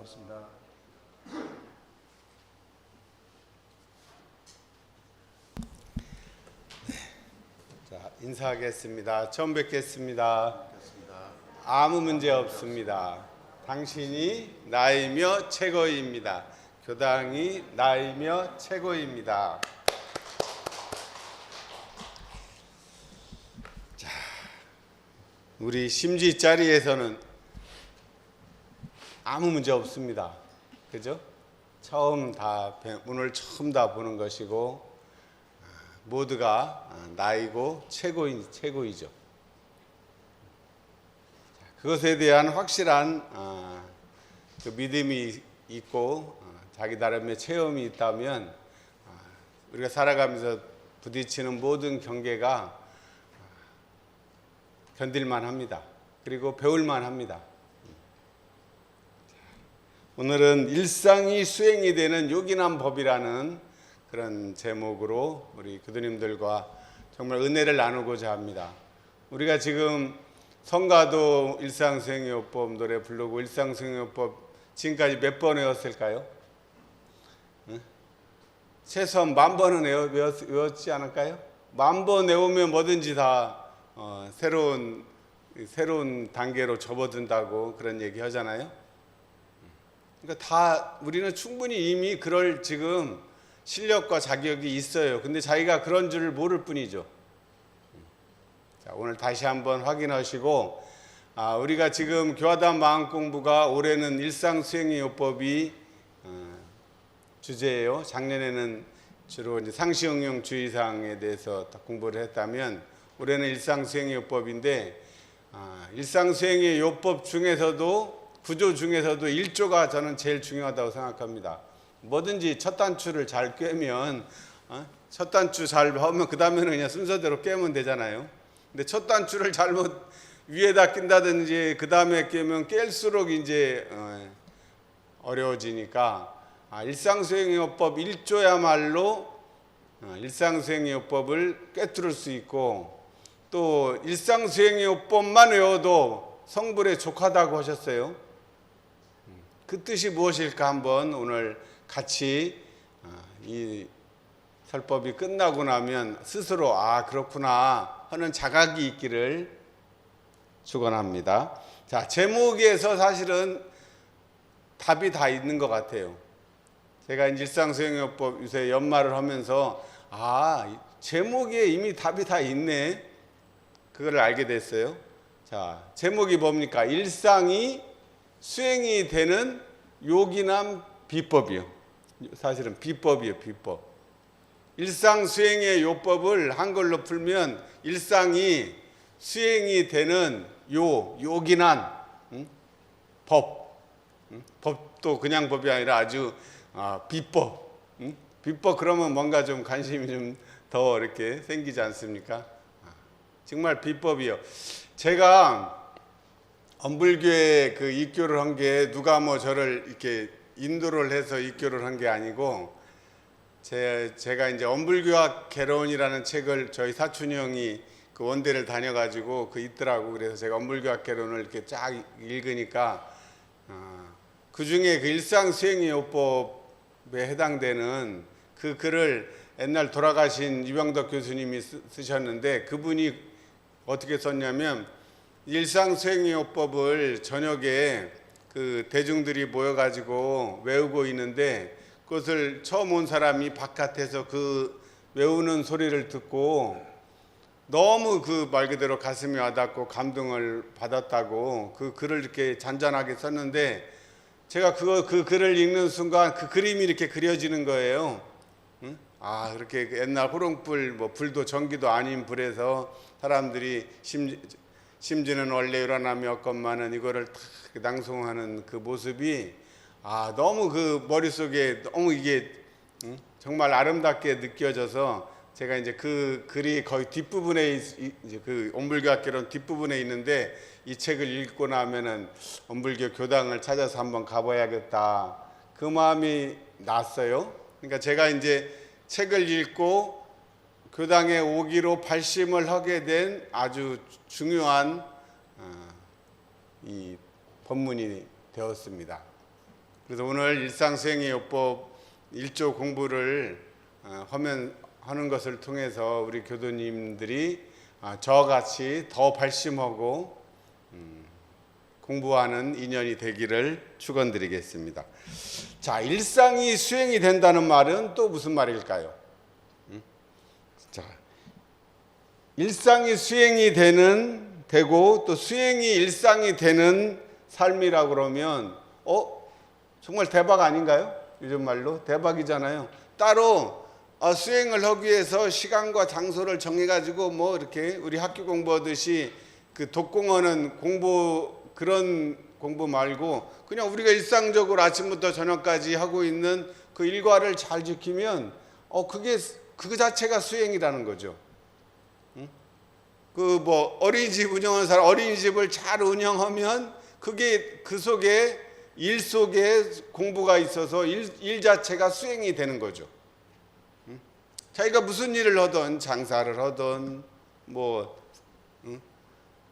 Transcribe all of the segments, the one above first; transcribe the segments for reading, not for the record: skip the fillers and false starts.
반갑습니다. 자, 인사하겠습니다. 처음 뵙겠습니다. 아무 문제 없습니다. 당신이 나이며 최고입니다. 교당이 나이며 최고입니다. 자, 우리 심지 자리에서는 아무 문제 없습니다. 그죠? 오늘 처음 다 보는 것이고, 모두가 나이고 최고이죠. 그것에 대한 확실한 그 믿음이 있고 자기 나름의 체험이 있다면 우리가 살아가면서 부딪히는 모든 경계가 견딜만 합니다. 그리고 배울만 합니다. 오늘은 일상이 수행이 되는 요긴한 법이라는 그런 제목으로 우리 교도님들과 정말 은혜를 나누고자 합니다. 우리가 지금 성가도 일상수행요법 노래 부르고 일상수행요법 지금까지 몇 번 외웠을까요? 최소한 10,000번은 외웠지 않을까요? 10,000번 외우면 뭐든지 다 새로운 단계로 접어든다고 그런 얘기 하잖아요. 그러니까 다 우리는 충분히 이미 그럴 지금 실력과 자격이 있어요. 근데 자기가 그런 줄을 모를 뿐이죠. 자, 오늘 다시 한번 확인하시고, 우리가 지금 교화단 마음공부가 올해는 일상수행요법이 주제예요. 작년에는 주로 이제 상시응용 주의사항에 대해서 공부를 했다면 올해는 일상수행요법인데, 일상수행의 요법 중에서도 구조 중에서도 1조가 저는 제일 중요하다고 생각합니다. 뭐든지 첫 단추를 잘 꿰면 첫 단추 잘 하면 그 다음에는 그냥 순서대로 꿰면 되잖아요. 근데 첫 단추를 잘못 위에다 낀다든지 그 다음에 꿰면 깰수록 이제 어려워지니까 일상수행요법 1조야말로 일상수행요법을 꿰뚫을 수 있고, 또 일상수행요법만 외워도 성불에 족하다고 하셨어요. 그 뜻이 무엇일까 한번 오늘 같이 이 설법이 끝나고 나면 스스로 그렇구나 하는 자각이 있기를 축원합니다. 자, 제목에서 사실은 답이 다 있는 것 같아요. 제가 일상수행요법 요새 연말을 하면서 제목에 이미 답이 다 있네, 그걸 알게 됐어요. 자, 제목이 뭡니까? 일상이 수행이 되는 요긴한 비법이요. 사실은 비법이에요, 비법. 일상 수행의 요법을 한글로 풀면 일상이 수행이 되는 요긴한 법. 법도 그냥 법이 아니라 아주 비법. 비법 그러면 뭔가 좀 관심이 좀 더 이렇게 생기지 않습니까? 정말 비법이요. 제가 엄불교에 그 입교를 한 게 누가 저를 이렇게 인도를 해서 입교를 한 게 아니고, 제가 이제 엄불교학 개론이라는 책을 저희 사촌 형이 그 원대를 다녀가지고 있더라고. 그래서 제가 엄불교학 개론을 이렇게 쫙 읽으니까 그 중에 그 일상수행요법에 해당되는 그 글을 옛날 돌아가신 이병덕 교수님이 쓰셨는데, 그분이 어떻게 썼냐면 일상수행요법을 저녁에 그 대중들이 모여가지고 외우고 있는데, 그것을 처음 온 사람이 바깥에서 그 외우는 소리를 듣고 너무 그 말 그대로 가슴이 와닿고 감동을 받았다고 그 글을 이렇게 잔잔하게 썼는데, 제가 그 글을 읽는 순간 그 그림이 이렇게 그려지는 거예요. 그렇게 옛날 호롱불, 불도 전기도 아닌 불에서 사람들이 심지는 원래 일어나며 없건만은 이거를 탁 낭송하는 그 모습이 너무 그 머릿속에 너무 이게 정말 아름답게 느껴져서, 제가 이제 그 글이 거의 뒷부분에 이제 그 엄불교학 개론 뒷부분에 있는데, 이 책을 읽고 나면은 엄불교 교당을 찾아서 한번 가봐야겠다, 그 마음이 났어요. 그러니까 제가 이제 책을 읽고 교당에 오기로 발심을 하게 된 아주 중요한 이 법문이 되었습니다. 그래서 오늘 일상수행의요법 1조 공부를 하는 것을 통해서 우리 교도님들이 저같이 더 발심하고 공부하는 인연이 되기를 축원드리겠습니다. 자, 일상이 수행이 된다는 말은 또 무슨 말일까요? 자, 일상이 수행이 되고 또 수행이 일상이 되는 삶이라고 그러면 정말 대박 아닌가요? 요즘 말로 대박이잖아요. 따로 수행을 하기 위해서 시간과 장소를 정해가지고 뭐 이렇게 우리 학교 공부하듯이 그 독공하는 그런 공부 말고 그냥 우리가 일상적으로 아침부터 저녁까지 하고 있는 그 일과를 잘 지키면 그 자체가 수행이라는 거죠. 그 뭐 어린이집 운영하는 사람 어린이집을 잘 운영하면 그게 그 속에 일 속에 공부가 있어서 일 자체가 수행이 되는 거죠. 자기가 무슨 일을 하든 장사를 하든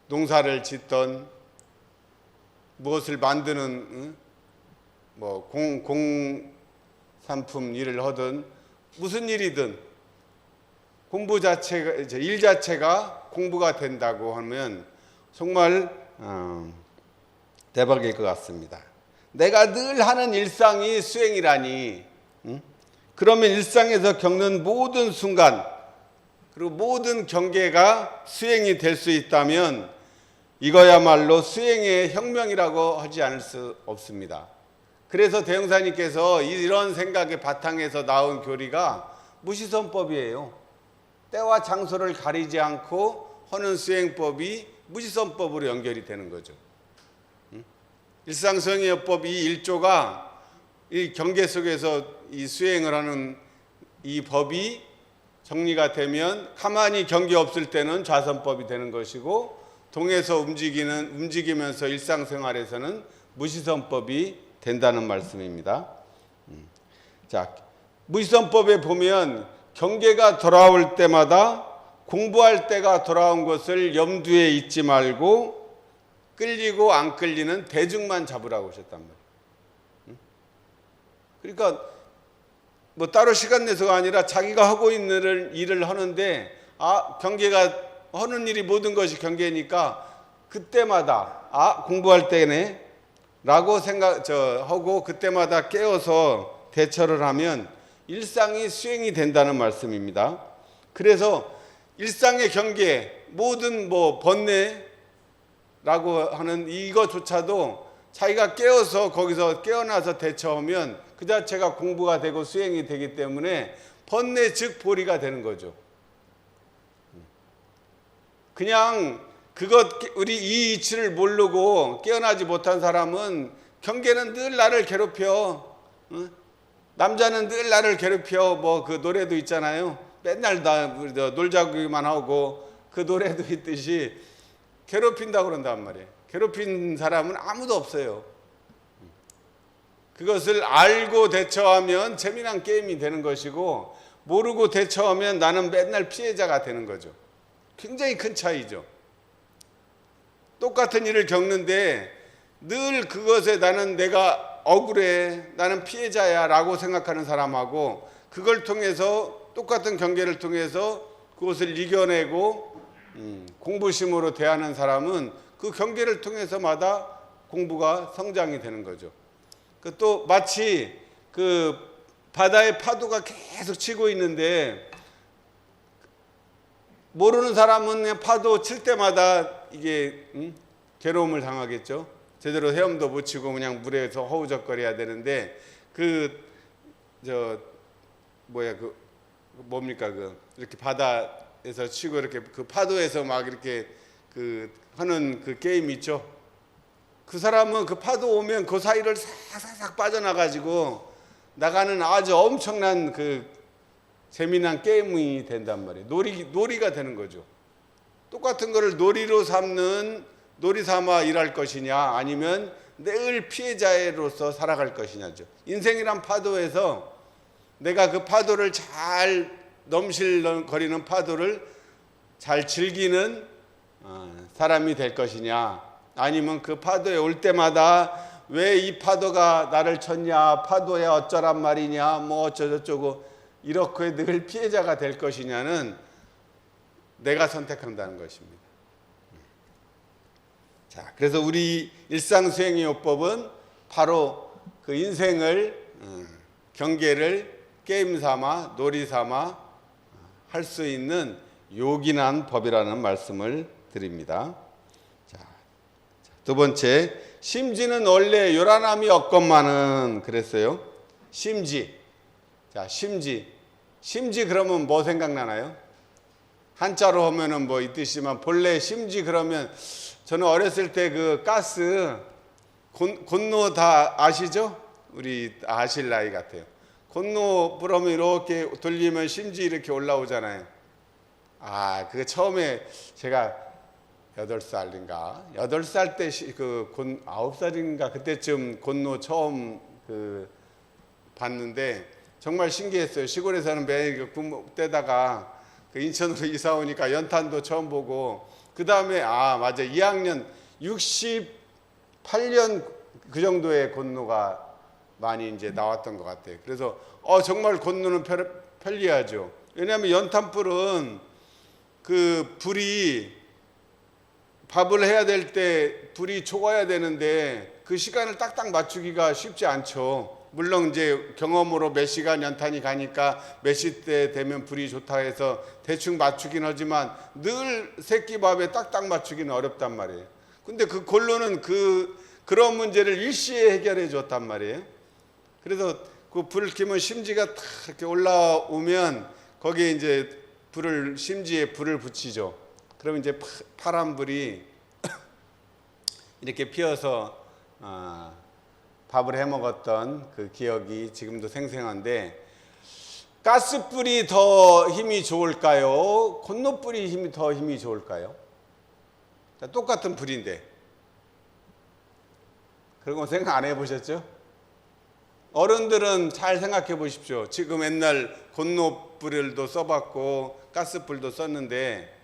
농사를 짓던 무엇을 만드는 공산품 일을 하든 무슨 일이든 공부 자체가 일 자체가 공부가 된다고 하면 정말 대박일 것 같습니다. 내가 늘 하는 일상이 수행이라니. 그러면 일상에서 겪는 모든 순간 그리고 모든 경계가 수행이 될 수 있다면 이거야말로 수행의 혁명이라고 하지 않을 수 없습니다. 그래서 대형사님께서 이런 생각의 바탕에서 나온 교리가 무시선법이에요. 때와 장소를 가리지 않고 하는 수행법이 무시선법으로 연결이 되는 거죠. 일상수행의요법 이 1조가 이 경계 속에서 이 수행을 하는 이 법이 정리가 되면 가만히 경계 없을 때는 좌선법이 되는 것이고 동에서 움직이면서 일상생활에서는 무시선법이 된다는 말씀입니다. 자, 무시선법에 보면 경계가 돌아올 때마다 공부할 때가 돌아온 것을 염두에 잊지 말고 끌리고 안 끌리는 대중만 잡으라고 하셨단 말이에요. 그러니까 뭐 따로 시간 내서가 아니라 자기가 하고 있는 일을 하는데 경계가 하는 일이 모든 것이 경계니까 그때마다 공부할 때네 라고 하고 그때마다 깨어서 대처를 하면 일상이 수행이 된다는 말씀입니다. 그래서 일상의 경계 모든 번뇌라고 하는 이거조차도 자기가 깨어서 거기서 깨어나서 대처하면 그 자체가 공부가 되고 수행이 되기 때문에 번뇌 즉 보리가 되는 거죠. 그냥 우리 이 이치를 모르고 깨어나지 못한 사람은 경계는 늘 나를 괴롭혀. 남자는 늘 나를 괴롭혀. 그 노래도 있잖아요. 맨날 놀자기만 하고 그 노래도 있듯이 괴롭힌다고 그런단 말이에요. 괴롭힌 사람은 아무도 없어요. 그것을 알고 대처하면 재미난 게임이 되는 것이고 모르고 대처하면 나는 맨날 피해자가 되는 거죠. 굉장히 큰 차이죠. 똑같은 일을 겪는데 늘 그것에 내가 억울해, 나는 피해자야 라고 생각하는 사람하고 그걸 통해서 똑같은 경계를 통해서 그것을 이겨내고 공부심으로 대하는 사람은 그 경계를 통해서마다 공부가 성장이 되는 거죠. 또 마치 그 바다의 파도가 계속 치고 있는데 모르는 사람은 그냥 파도 칠 때마다 이게 괴로움을 당하겠죠. 제대로 헤엄도 못 치고 그냥 물에서 허우적거려야 되는데 이렇게 바다에서 치고 이렇게 그 파도에서 막 이렇게 하는 그 게임 있죠. 그 사람은 그 파도 오면 그 사이를 싹싹 빠져나가지고 나가는 아주 엄청난 재미난 게임이 된단 말이에요. 놀이가 되는 거죠. 똑같은 거를 놀이로 놀이 삼아 일할 것이냐 아니면 늘 피해자로서 살아갈 것이냐죠. 인생이란 파도에서 내가 그 파도를 잘 넘실거리는 파도를 잘 즐기는 사람이 될 것이냐 아니면 그 파도에 올 때마다 왜 이 파도가 나를 쳤냐, 파도야 어쩌란 말이냐, 뭐 어쩌고저쩌고 이렇게 늘 피해자가 될 것이냐는 내가 선택한다는 것입니다. 자, 그래서 우리 일상수행요법은 바로 그 인생을 경계를 게임 삼아 놀이 삼아 할 수 있는 요긴한 법이라는 말씀을 드립니다. 자, 두 번째, 심지는 원래 요란함이 없건만은 그랬어요. 심지. 자, 심지 그러면 뭐 생각나나요? 한자로 하면은 뭐 이 뜻이지만 본래 심지 그러면 저는 어렸을 때 그 가스 곤노 다 아시죠? 우리 아실 나이 같아요. 곤노 불으면 이렇게 돌리면 심지 이렇게 올라오잖아요. 아, 그게 처음에 제가 8살인가 8살 때 그 9살인가 그때쯤 곤노 처음 그 봤는데 정말 신기했어요. 시골에 사는 매일 때다가 그 인천으로 이사 오니까 연탄도 처음 보고, 그 다음에 맞아, 2학년 68년 그 정도의 곤노가 많이 이제 나왔던 것 같아요. 그래서 정말 곤노는 편리하죠. 왜냐하면 연탄불은 그 불이 밥을 해야 될 때 불이 초가야 되는데 그 시간을 딱딱 맞추기가 쉽지 않죠. 물론 이제 경험으로 몇 시간 연탄이 가니까 몇 시때 되면 불이 좋다 해서 대충 맞추긴 하지만 늘 새끼밥에 딱딱 맞추기는 어렵단 말이에요. 근데 그 곤로는 그런 문제를 일시에 해결해 줬단 말이에요. 그래서 그 불을 켜면 심지가 탁 이렇게 올라오면 거기에 이제 심지에 불을 붙이죠. 그러면 이제 파란 불이 이렇게 피어서 밥을 해 먹었던 그 기억이 지금도 생생한데, 가스불이 더 힘이 좋을까요? 곤노불이 더 힘이 좋을까요? 똑같은 불인데. 그런 거 생각 안 해보셨죠? 어른들은 잘 생각해 보십시오. 지금 옛날 곤노불도 써봤고 가스불도 썼는데,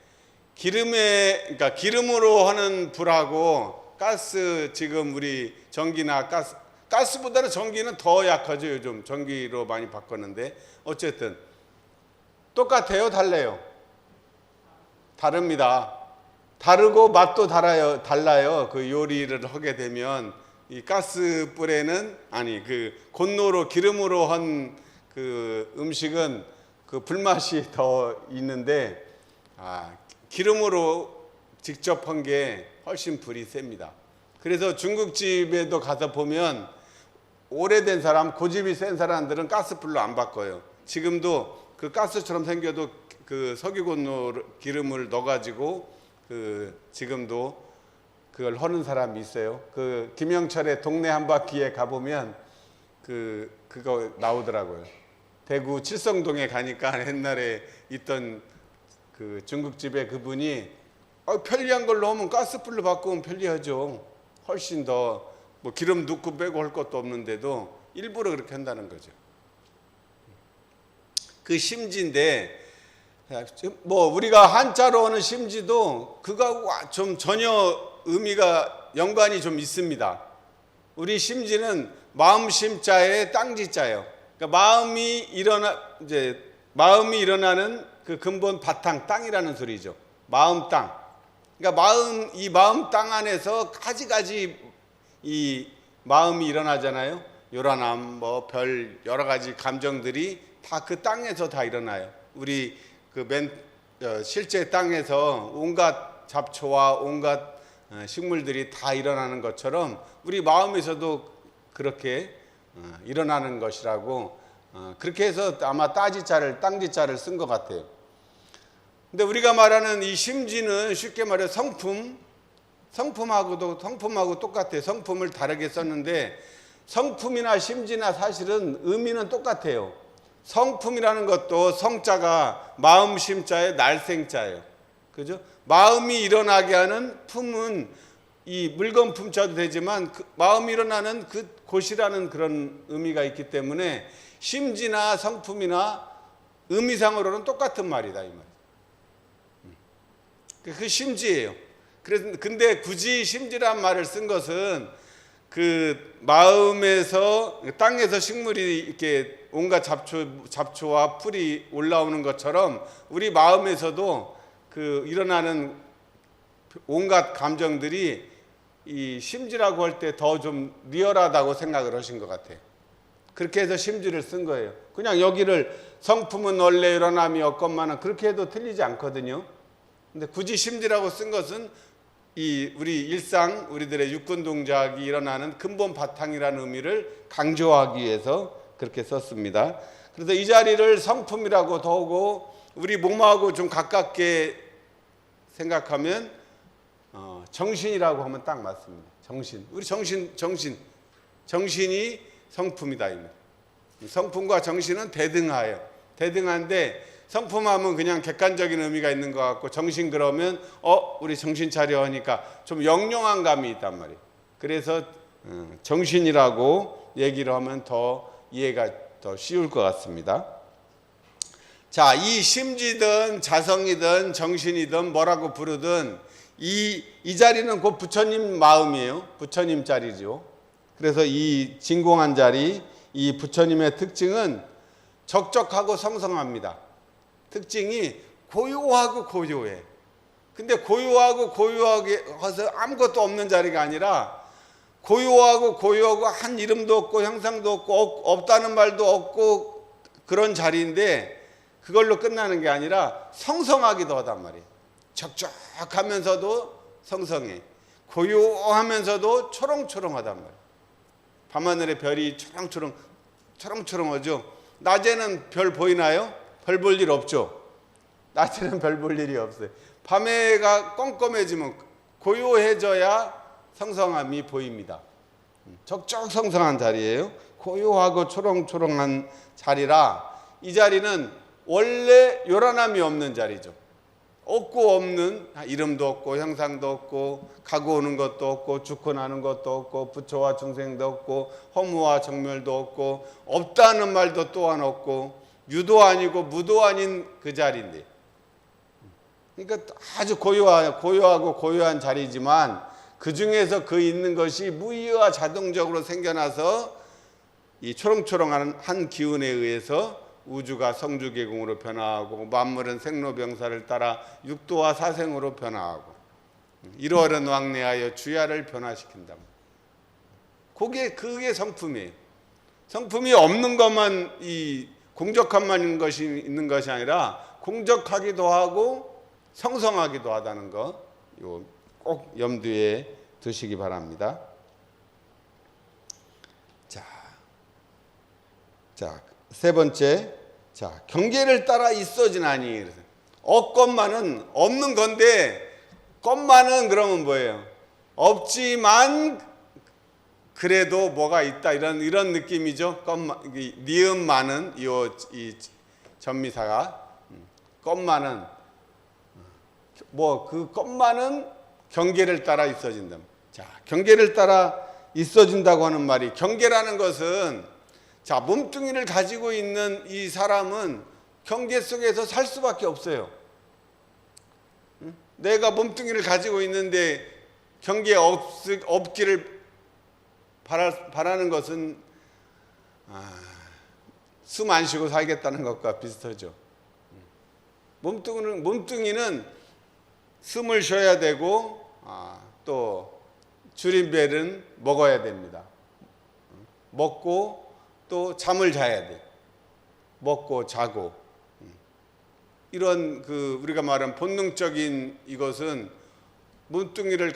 그러니까 기름으로 하는 불하고 지금 우리 전기나 가스보다는 전기는 더 약하죠. 요즘 전기로 많이 바꿨는데 어쨌든 똑같아요, 달라요? 다릅니다. 다르고 맛도 달라요. 그 요리를 하게 되면 이 가스불에는 그 곤노로 기름으로 한 그 음식은 그 불맛이 더 있는데 기름으로 직접 한 게 훨씬 불이 셉니다. 그래서 중국집에도 가서 보면 오래된 사람, 고집이 센 사람들은 가스불로 안 바꿔요. 지금도 그 가스처럼 생겨도 그 석유곤로 기름을 넣어가지고 지금도 그걸 하는 사람이 있어요. 그 김영철의 동네 한 바퀴에 가보면 그거 나오더라고요. 대구 칠성동에 가니까 옛날에 있던 그 중국집에 그분이 편리한 걸로 하면 가스불로 바꾸면 편리하죠. 훨씬 더 뭐 기름 넣고 빼고 할 것도 없는데도 일부러 그렇게 한다는 거죠. 그 심지인데 뭐 우리가 한자로 하는 심지도 그거하고 좀 전혀 의미가 연관이 좀 있습니다. 우리 심지는 마음 심자에 땅지자예요. 그러니까 마음이 일어나는 그 근본 바탕 땅이라는 소리죠. 마음 땅. 그러니까 이 마음 땅 안에서 가지 이 마음이 일어나잖아요. 요란함, 별 여러 가지 감정들이 다 그 땅에서 다 일어나요. 우리 실제 땅에서 온갖 잡초와 온갖 식물들이 다 일어나는 것처럼 우리 마음에서도 그렇게 일어나는 것이라고, 그렇게 해서 아마 땅지자를 쓴 것 같아요. 근데 우리가 말하는 이 심지는 쉽게 말해 성품하고 똑같아요. 성품을 다르게 썼는데 성품이나 심지나 사실은 의미는 똑같아요. 성품이라는 것도 성자가 마음 심자의 날생자예요. 그죠? 마음이 일어나게 하는 품은 이 물건 품자도 되지만 마음이 일어나는 그 곳이라는 그런 의미가 있기 때문에 심지나 성품이나 의미상으로는 똑같은 말이다 이 말. 그 심지예요. 근데 굳이 심지란 말을 쓴 것은 그 마음에서 땅에서 식물이 이렇게 온갖 잡초와 풀이 올라오는 것처럼 우리 마음에서도 그 일어나는 온갖 감정들이 이 심지라고 할 때 더 좀 리얼하다고 생각을 하신 것 같아요. 그렇게 해서 심지를 쓴 거예요. 그냥 여기를 성품은 원래 일어남이 없건만은 그렇게 해도 틀리지 않거든요. 근데 굳이 심지라고 쓴 것은 이 우리 일상 우리들의 육군 동작이 일어나는 근본 바탕이라는 의미를 강조하기 위해서 그렇게 썼습니다. 그래서 이 자리를 성품이라고 더하고 우리 몸하고 좀 가깝게 생각하면 정신이라고 하면 딱 맞습니다. 정신. 우리 정신이 성품이다. 성품과 정신은 대등하여. 대등한데 성품하면 그냥 객관적인 의미가 있는 것 같고 정신 그러면 우리 정신 차려 하니까 좀 영롱한 감이 있단 말이에요. 그래서 정신이라고 얘기를 하면 더 이해가 더 쉬울 것 같습니다. 자, 이 심지든 자성이든 정신이든 뭐라고 부르든 이 자리는 곧 부처님 마음이에요. 부처님 자리죠. 그래서 이 진공한 자리, 이 부처님의 특징은 적적하고 성성합니다. 특징이 고요하고 고요해. 근데 고요하고 고요하게 해서 아무것도 없는 자리가 아니라 고요하고 고요하고 한 이름도 없고 형상도 없고 없다는 말도 없고 그런 자리인데 그걸로 끝나는 게 아니라 성성하기도 하단 말이에요. 적적하면서도 성성해. 고요하면서도 초롱초롱하단 말이에요. 밤하늘의 별이 초롱초롱하죠. 낮에는 별 보이나요? 별 볼 일 없죠. 낮에는 별 볼 일이 없어요. 밤에가 껌껌해지면 고요해져야 성성함이 보입니다. 적적성성한 자리예요. 고요하고 초롱초롱한 자리라 이 자리는 원래 요란함이 없는 자리죠. 없고 없는, 이름도 없고 형상도 없고 가고 오는 것도 없고 죽고 나는 것도 없고 부처와 중생도 없고 허무와 정멸도 없고 없다는 말도 또한 없고 유도 아니고 무도 아닌 그 자리인데, 그러니까 아주 고요하고 고요한 자리지만 그 중에서 그 있는 것이 무의와 자동적으로 생겨나서 이 초롱초롱한 한 기운에 의해서 우주가 성주계공으로 변화하고 만물은 생로병사를 따라 육도와 사생으로 변화하고 이러한 왕래하여 주야를 변화시킨다. 그게 성품이에요. 성품이 없는 것만 이 공적함만 있는 것이 아니라 공적하기도 하고 성성하기도 하다는 거 꼭 염두에 두시기 바랍니다. 자, 세 번째, 경계를 따라 있어지나니. 없건만은 없는 건데 것만은 그러면 뭐예요? 없지만 그래도 뭐가 있다 이런 느낌이죠. 니은만은 이 전미사가 것만은 그 것만은 경계를 따라 있어진다. 자, 경계를 따라 있어진다고 하는 말이, 경계라는 것은 몸뚱이를 가지고 있는 이 사람은 경계 속에서 살 수밖에 없어요. 내가 몸뚱이를 가지고 있는데 경계 없기를 바라는 것은 숨 안 쉬고 살겠다는 것과 비슷하죠. 몸뚱이는 숨을 쉬어야 되고 또 줄임배는 먹어야 됩니다. 먹고 또 잠을 자야 돼. 먹고 자고. 이런 우리가 말하는 본능적인 이것은 몸뚱이를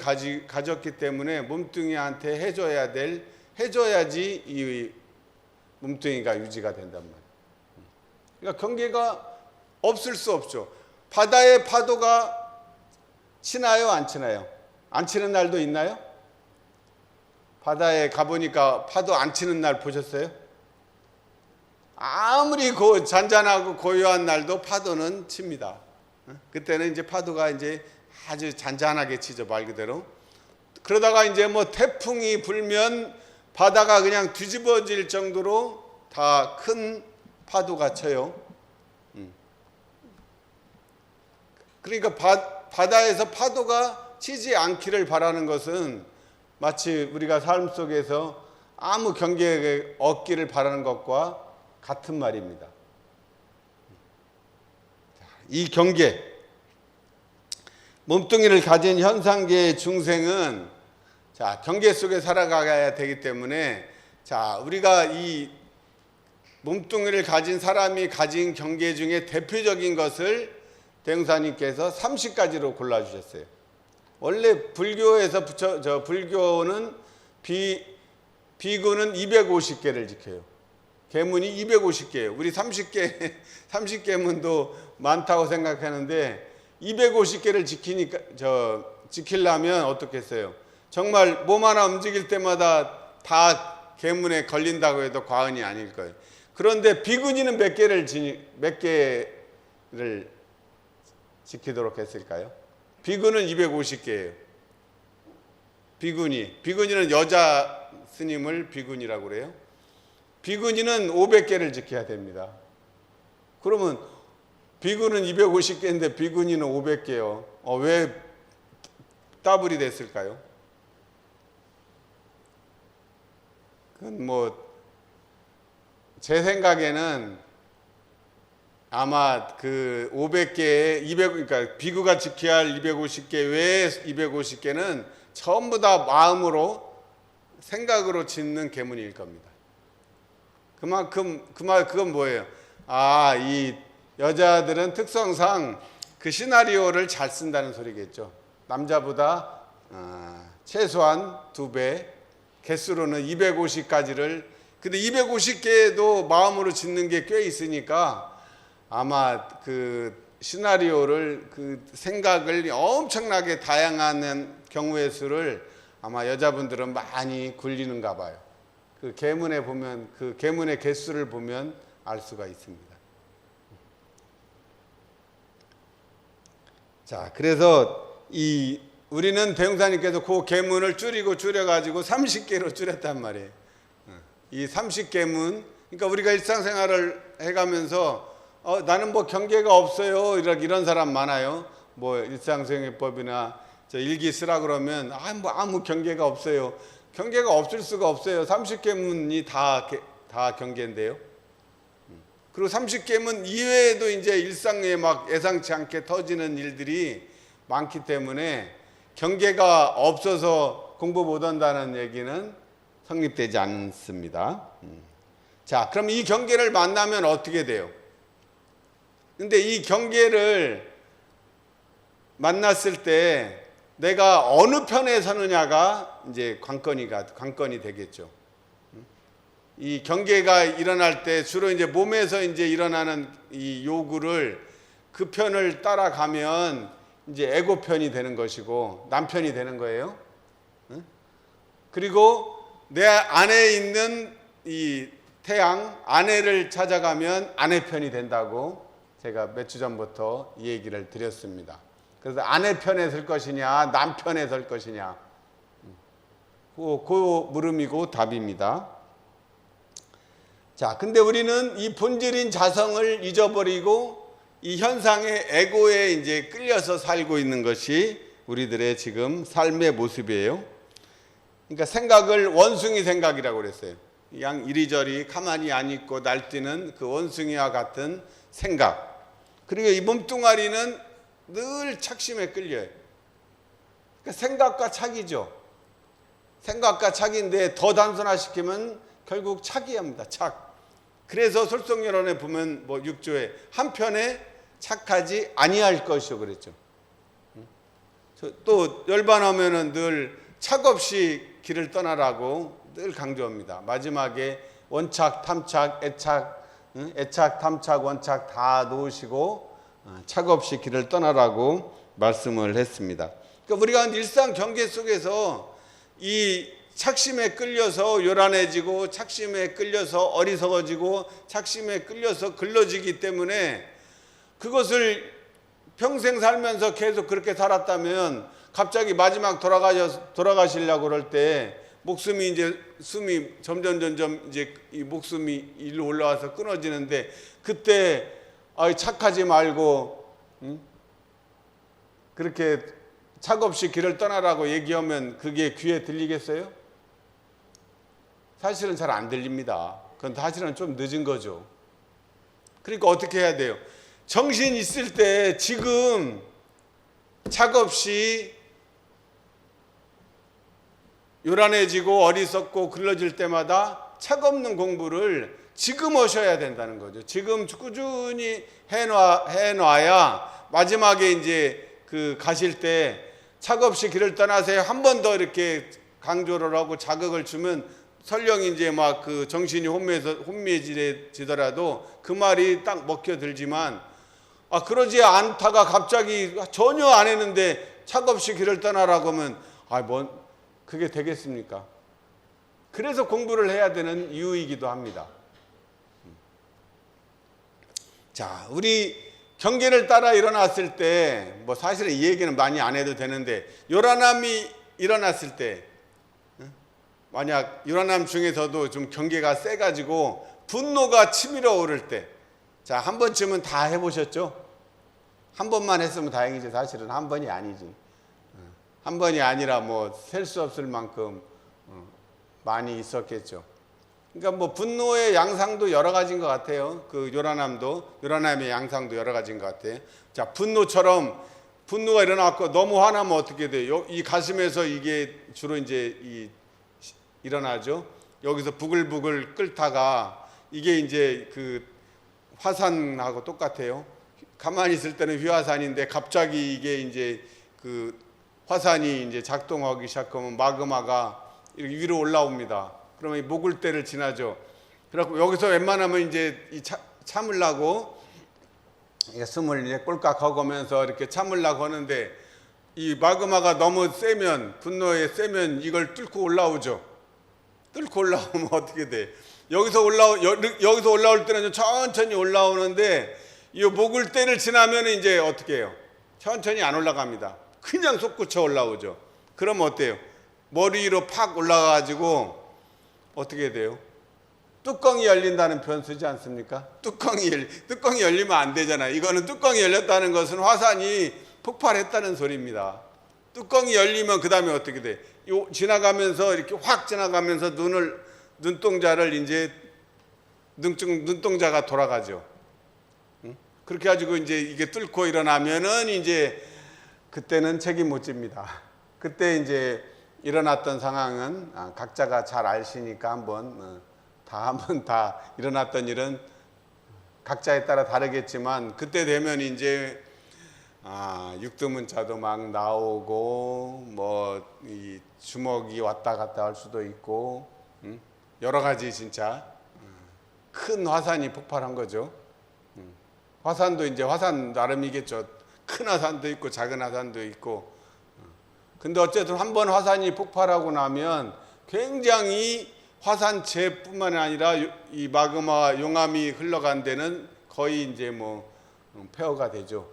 가졌기 때문에 몸뚱이한테 해줘야지 이 몸뚱이가 유지가 된단 말이에요. 그러니까 경계가 없을 수 없죠. 바다의 파도가 치나요, 안 치나요? 안 치는 날도 있나요? 바다에 가보니까 파도 안 치는 날 보셨어요? 아무리 잔잔하고 고요한 날도 파도는 칩니다. 그때는 이제 파도가 이제 아주 잔잔하게 치죠, 말 그대로. 그러다가 이제 태풍이 불면 바다가 그냥 뒤집어질 정도로 다 큰 파도가 쳐요. 그러니까 바다에서 파도가 치지 않기를 바라는 것은 마치 우리가 삶 속에서 아무 경계 없기를 바라는 것과 같은 말입니다. 이 경계, 몸뚱이를 가진 현상계의 중생은 경계 속에 살아가야 되기 때문에 우리가 이 몸뚱이를 가진 사람이 가진 경계 중에 대표적인 것을 대흥사님께서 30가지로 골라주셨어요. 원래 불교에서 불교는 비구는 250개를 지켜요. 계문이 250개예요. 우리 30계문도 많다고 생각하는데 250개를 지키려면 어떻겠어요? 정말 몸 하나 움직일 때마다 다 계문에 걸린다고 해도 과언이 아닐 거예요. 그런데 비구니는 몇 개를 지키도록 했을까요? 비구는 250개예요. 비구니는 여자 스님을 비구니라고 그래요. 비구니는 500개를 지켜야 됩니다. 그러면 비구는 250개인데 비구니는 500개요. 왜 더블이 됐을까요? 그건 제 생각에는 아마 그 500개에 그러니까 비구가 지켜야 할 250개 외에 250개는 전부 다 마음으로 생각으로 짓는 계문일 겁니다. 그건 뭐예요? 이 여자들은 특성상 그 시나리오를 잘 쓴다는 소리겠죠. 남자보다 최소한 2배, 개수로는 250가지를, 근데 250개도 마음으로 짓는 게 꽤 있으니까 아마 그 시나리오를, 그 생각을 엄청나게 다양한 경우의 수를 아마 여자분들은 많이 굴리는가 봐요. 그 계문에 보면, 그 계문의 개수를 보면 알 수가 있습니다. 그래서 우리는 대흥사님께서 그 계문을 줄여가지고 30개로 줄였단 말이에요. 이 30계문, 그러니까 우리가 일상생활을 해가면서 나는 경계가 없어요, 이런 사람 많아요. 일상생활법이나 일기 쓰라 그러면 아무 경계가 없어요. 경계가 없을 수가 없어요. 30계문이 다 경계인데요. 그리고 30계문 이외에도 이제 일상에 예상치 않게 터지는 일들이 많기 때문에 경계가 없어서 공부 못한다는 얘기는 성립되지 않습니다. 그럼 이 경계를 만나면 어떻게 돼요? 근데 이 경계를 만났을 때 내가 어느 편에 서느냐가 이제 관건이 되겠죠. 이 경계가 일어날 때 주로 이제 몸에서 이제 일어나는 이 요구를 그 편을 따라가면 이제 에고 편이 되는 것이고 남편이 되는 거예요. 그리고 내 안에 있는 이 태양, 아내를 찾아가면 아내 편이 된다고 제가 몇 주 전부터 이 얘기를 드렸습니다. 그래서 아내 편에 설 것이냐, 남편에 설 것이냐, 그 물음이고 답입니다. 근데 우리는 이 본질인 자성을 잊어버리고 이 현상의 에고에 이제 끌려서 살고 있는 것이 우리들의 지금 삶의 모습이에요. 그러니까 생각을 원숭이 생각이라고 그랬어요. 그냥 이리저리 가만히 안 있고 날뛰는 그 원숭이와 같은 생각. 그리고 이 몸뚱아리는 늘 착심에 끌려요. 그러니까 생각과 착이죠. 생각과 착인데 더 단순화시키면 결국 착이합니다. 착. 그래서 솔성열언에 보면 6조에 한편에 착하지 아니할 것이요 그랬죠. 또 열반하면은 늘 착 없이 길을 떠나라고 늘 강조합니다. 마지막에 원착, 탐착, 애착, 탐착, 원착 다 놓으시고 착 없이 길을 떠나라고 말씀을 했습니다. 그러니까 우리가 일상 경계 속에서 이 착심에 끌려서 요란해지고 착심에 끌려서 어리석어지고 착심에 끌려서 글러지기 때문에 그것을 평생 살면서 계속 그렇게 살았다면 갑자기 마지막 돌아가시려고 그럴 때 목숨이 이제 숨이 점점 이제 이 목숨이 일로 올라와서 끊어지는데 그때 착하지 말고 그렇게 착 없이 길을 떠나라고 얘기하면 그게 귀에 들리겠어요? 사실은 잘 안 들립니다. 그건 사실은 좀 늦은 거죠. 그러니까 어떻게 해야 돼요? 정신 있을 때 지금 착 없이 요란해지고 어리석고 글러질 때마다 착 없는 공부를 지금 하셔야 된다는 거죠. 지금 꾸준히 해놔야 마지막에 이제 그 가실 때 착 없이 길을 떠나세요. 한 번 더 이렇게 강조를 하고 자극을 주면 설령 이제 막 그 정신이 혼미해지더라도 그 말이 딱 먹혀들지만 그러지 않다가 갑자기 전혀 안 했는데 착 없이 길을 떠나라고 하면 그게 되겠습니까? 그래서 공부를 해야 되는 이유이기도 합니다. 자, 우리 경계를 따라 일어났을 때 사실은 이 얘기는 많이 안 해도 되는데 요란함이 일어났을 때 만약 요란함 중에서도 좀 경계가 세가지고 분노가 치밀어 오를 때 자, 한 번쯤은 다 해보셨죠? 한 번만 했으면 다행이지 사실은 한 번이 아니지. 한 번이 아니라 셀 수 없을 만큼 많이 있었겠죠. 그러니까 분노의 양상도 여러 가지인 것 같아요. 그 요란함의 양상도 여러 가지인 것 같아요. 자, 분노가 일어났고 너무 화나면 어떻게 돼요? 이 가슴에서 이게 주로 이제 일어나죠. 여기서 부글부글 끓다가 이게 이제 그 화산하고 똑같아요. 가만히 있을 때는 휘화산인데 갑자기 이게 이제 그 화산이 이제 작동하기 시작하면 마그마가 이렇게 위로 올라옵니다. 그러면 이 모굴대를 지나죠. 그래갖고 여기서 웬만하면 이제 참으려고 숨을 이제 꼴깍 하고면서 이렇게 참으려고 하는데 이 마그마가 너무 분노에 세면 이걸 뚫고 올라오죠. 뚫고 올라오면 어떻게 돼? 여기서 올라올 때는 천천히 올라오는데 이 모굴대를 지나면 이제 어떻게 해요? 천천히 안 올라갑니다. 그냥 솟구쳐 올라오죠. 그럼 어때요? 머리 위로 팍 올라가가지고 어떻게 돼요? 뚜껑이 열린다는 표현 쓰지 않습니까? 뚜껑이 열리면 안 되잖아요. 이거는 뚜껑이 열렸다는 것은 화산이 폭발했다는 소리입니다. 뚜껑이 열리면 그 다음에 어떻게 돼? 지나가면서 이렇게 확 지나가면서 눈동자를 이제 눈동자가 돌아가죠. 그렇게 가지고 이제 이게 뚫고 일어나면은 이제 그때는 책임 못 집니다. 그때 이제 일어났던 상황은 각자가 잘 아시니까 한번 다 일어났던 일은 각자에 따라 다르겠지만 그때 되면 이제 육두문자도 막 나오고 이 주먹이 왔다 갔다 할 수도 있고 여러 가지 진짜 큰 화산이 폭발한 거죠. 화산도 이제 화산 나름이겠죠. 큰 화산도 있고 작은 화산도 있고. 근데 어쨌든 한번 화산이 폭발하고 나면 굉장히 화산재뿐만 아니라 이 마그마 용암이 흘러간 데는 거의 이제 폐허가 되죠.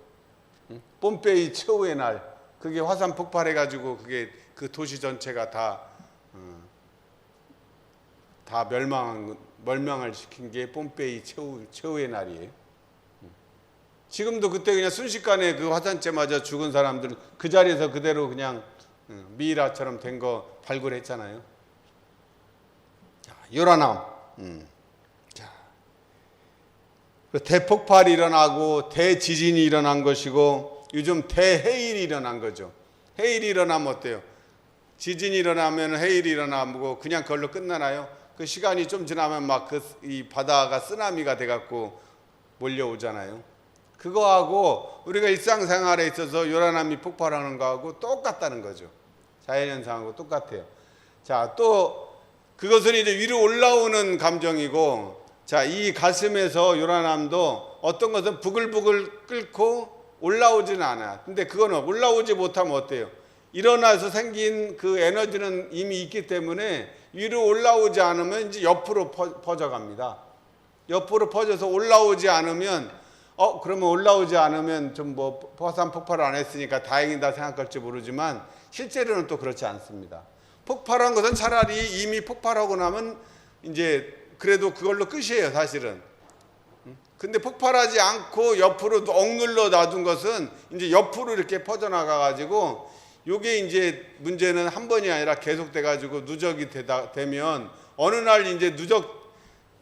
폼페이 최후의 날 그게 화산 폭발해가지고 그게 그 도시 전체가 다 멸망을 시킨 게 폼페이 최후의 날이에요. 지금도 그때 그냥 순식간에 그 화산재 맞아 죽은 사람들 그 자리에서 그대로 그냥 미이라처럼 된 거 발굴했잖아요. 자, 요란함. 자, 대폭발이 일어나고 대지진이 일어난 것이고 요즘 대해일이 일어난 거죠. 해일이 일어나면 어때요? 지진이 일어나면 해일이 일어나고 그냥 그걸로 끝나나요? 그 시간이 좀 지나면 막 이 바다가 쓰나미가 돼갖고 몰려오잖아요. 그거하고 우리가 일상생활에 있어서 요란함이 폭발하는 거하고 똑같다는 거죠. 자연현상하고 똑같아요. 자, 또 그것은 이제 위로 올라오는 감정이고, 자, 이 가슴에서 요란함도 어떤 것은 부글부글 끓고 올라오지는 않아요. 근데 그거는 올라오지 못하면 어때요? 일어나서 생긴 그 에너지는 이미 있기 때문에 위로 올라오지 않으면 이제 옆으로 퍼져갑니다. 옆으로 퍼져서 올라오지 않으면 그러면 올라오지 않으면 좀 화산 폭발을 안 했으니까 다행이다 생각할지 모르지만 실제로는 또 그렇지 않습니다. 폭발한 것은 차라리 이미 폭발하고 나면 이제 그래도 그걸로 끝이에요, 사실은. 근데 폭발하지 않고 옆으로 억눌러 놔둔 것은 이제 옆으로 이렇게 퍼져나가 가지고 요게 이제 문제는 한 번이 아니라 계속돼 가지고 누적이 되면 어느 날 이제 누적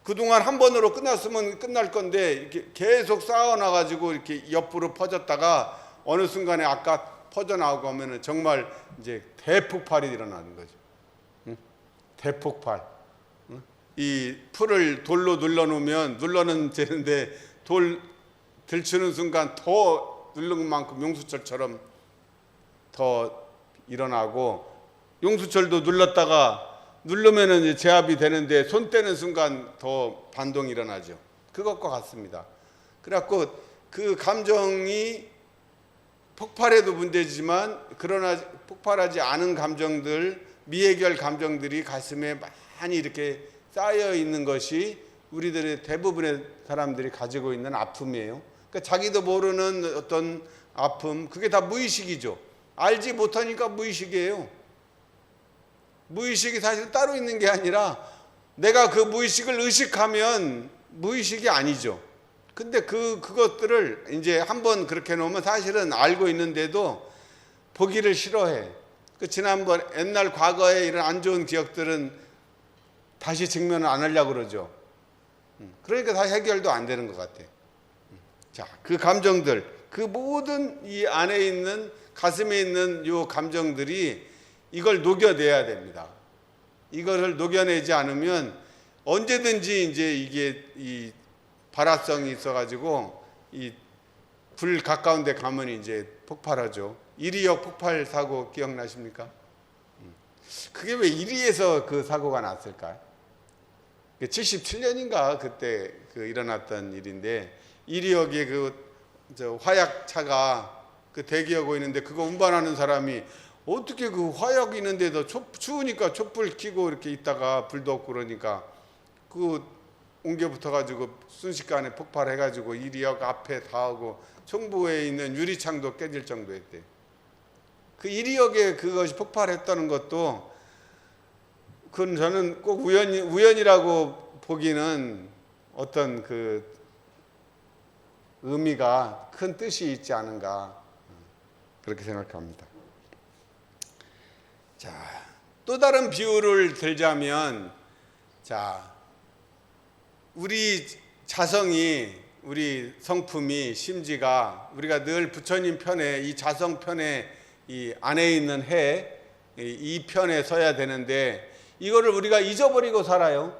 그동안 한 번으로 끝났으면 끝날 건데 이렇게 계속 쌓아놔 가지고 이렇게 옆으로 퍼졌다가 어느 순간에 아까 퍼져나오고 하면은 정말 이제 대폭발이 일어나는 거죠. 응? 대폭발. 응? 이 풀을 돌로 눌러놓으면 눌러는 되는데 돌 들추는 순간 더 누른 만큼 용수철처럼 더 일어나고, 용수철도 누르면은 이제 제압이 되는데 손 떼는 순간 더 반동이 일어나죠. 그것과 같습니다. 그래갖고 그 감정이 폭발해도 문제지만 그러나 폭발하지 않은 감정들, 미해결 감정들이 가슴에 많이 이렇게 쌓여 있는 것이 우리들의 대부분의 사람들이 가지고 있는 아픔이에요. 그러니까 자기도 모르는 어떤 아픔, 그게 다 무의식이죠. 알지 못하니까 무의식이에요. 무의식이 사실 따로 있는 게 아니라 내가 그 무의식을 의식하면 무의식이 아니죠. 근데 그것들을 이제 한번 그렇게 놓으면 사실은 알고 있는데도 보기를 싫어해. 지난번 옛날 과거에 이런 안 좋은 기억들은 다시 직면을 안 하려고 그러죠. 그러니까 다시 해결도 안 되는 것 같아. 자, 그 감정들, 그 모든 이 안에 있는 가슴에 있는 요 감정들이 이걸 녹여내야 됩니다. 이거를 녹여내지 않으면 언제든지 이제 이게 이 발화성이 있어가지고 이 불 가까운 데 가면 이제 폭발하죠. 이리역 폭발 사고 기억나십니까? 그게 왜 이리에서 그 사고가 났을까요? 77년인가 그때 일어났던 일인데, 이리역에 화약차가 대기하고 있는데 그거 운반하는 사람이 어떻게 그 화약 있는데도 추우니까 촛불 켜고 이렇게 있다가 불도 없고 그러니까 옮겨 붙어가지고 순식간에 폭발해가지고 이리역 앞에 닿고 총부에 있는 유리창도 깨질 정도였대. 그 이리역에 그것이 폭발했다는 것도 그건 저는 꼭 우연이라고 보기는 어떤 의미가 큰 뜻이 있지 않은가 그렇게 생각합니다. 자, 또 다른 비유를 들자면, 자, 우리 자성이, 우리 성품이, 심지가 우리가 늘 부처님 편에, 이 자성 편에, 이 안에 있는 이 편에 서야 되는데 이거를 우리가 잊어버리고 살아요.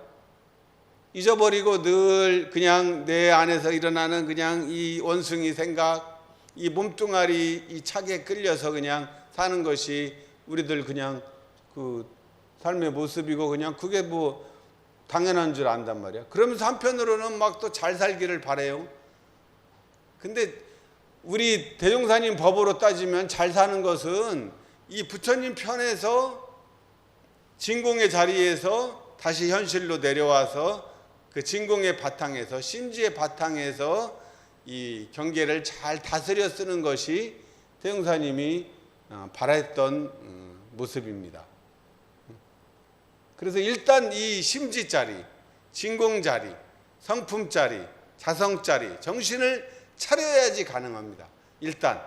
잊어버리고 늘 그냥 내 안에서 일어나는 그냥 이 원숭이 생각, 이 몸뚱아리 이 착에 끌려서 그냥 사는 것이 우리들 그냥 그 삶의 모습이고 그냥 그게 뭐 당연한 줄 안단 말이야. 그러면서 한편으로는 막 또 잘 살기를 바래요. 근데 우리 대종사님 법으로 따지면 잘 사는 것은 이 부처님 편에서 진공의 자리에서 다시 현실로 내려와서 그 진공의 바탕에서, 심지의 바탕에서 이 경계를 잘 다스려 쓰는 것이 대종사님이 바랬던 모습입니다. 그래서 일단 이 심지자리, 진공자리, 성품자리, 자성자리, 정신을 차려야지 가능합니다. 일단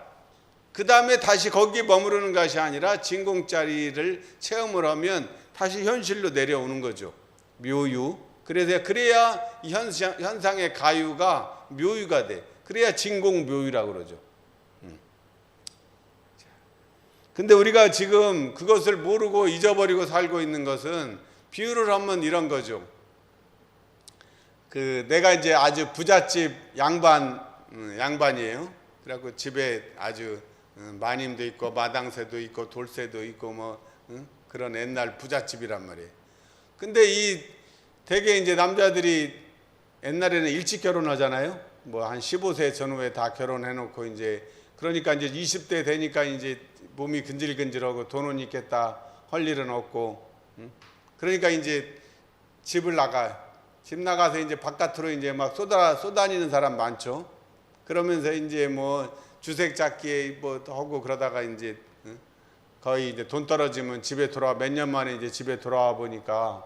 그 다음에 다시 거기에 머무르는 것이 아니라 진공자리를 체험을 하면 다시 현실로 내려오는 거죠. 묘유. 그래야 이 현상의 가유가 묘유가 돼. 그래야 진공묘유라고 그러죠. 근데 우리가 지금 그것을 모르고 잊어버리고 살고 있는 것은, 비유를 하면 이런 거죠. 내가 이제 아주 부잣집 양반이에요. 그래갖고 집에 아주 마님도 있고 마당새도 있고 돌새도 있고 그런 옛날 부잣집이란 말이에요. 근데 대개 이제 남자들이 옛날에는 일찍 결혼하잖아요. 한 15세 전후에 다 결혼해놓고 이제 그러니까 이제 20대 되니까 이제 몸이 근질근질하고 돈은 있겠다 할 일은 없고, 그러니까 이제 집 나가서 이제 바깥으로 이제 막 쏘다니는 사람 많죠. 그러면서 이제 주색 잡기 하고 그러다가 이제 거의 이제 돈 떨어지면 몇 년 만에 이제 집에 돌아와 보니까